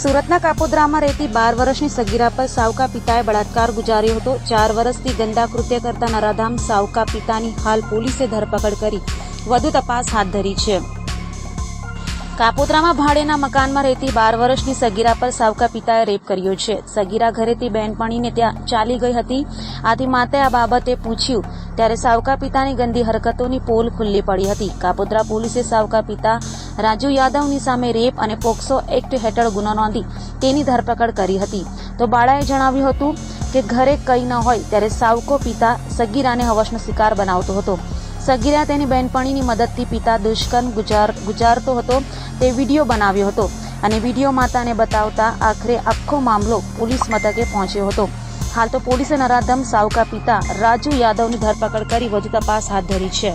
સુરતના કાપોદ્રામાં રહેતી 12 વર્ષની સગીરા પર સાવકા પિતાએ બળાત્કાર ગુજાર્યો હતો। 4 વર્ષથી ગંદા કૃત્ય કરતા નરાધામ સાવકા પિતાની હાલ પોલીસે ધરપકડ કરી વધુ તપાસ હાથ ધરી છે। કાપોદ્રામાં ભાડેના મકાનમાં રહેતી 12 વર્ષની સગીરા પર સાવકા પિતાએ રેપ કર્યો છે। સગીરા ઘરેથી બહેનપણીને ત્યાં ચાલી ગઈ હતી। આથી માતાએ આ બાબતે પૂછ્યું ત્યારે સાવકા પિતાની ગંદી હરકતોની પોલ ખુલ્લી પડી હતી। કાપોદ્રા પોલીસે સાવકા પિતા રાજુ યાદવની સામે રેપ અને પોક્સો એક્ટ હેઠળ ગુનો નોંધી તેની ધરપકડ કરી હતી। તો બાળાએ જણાવ્યું હતું કે ઘરે કંઈ ન હોય ત્યારે સાવકો પિતા સગીરાને હવસનો શિકાર બનાવતો હતો। સગીરા તેની બહેનપણીની મદદથી પિતા દુષ્કર્મ ગુજારતો હતો તે વિડીયો બનાવ્યો હતો અને વિડીયો માતાને બતાવતા આખરે આખો મામલો પોલીસ મથકે પહોંચ્યો હતો। હાલ તો પોલીસે નરાધમ સાવકા પિતા રાજુ યાદવની ધરપકડ કરી વધુ તપાસ હાથ ધરી છે।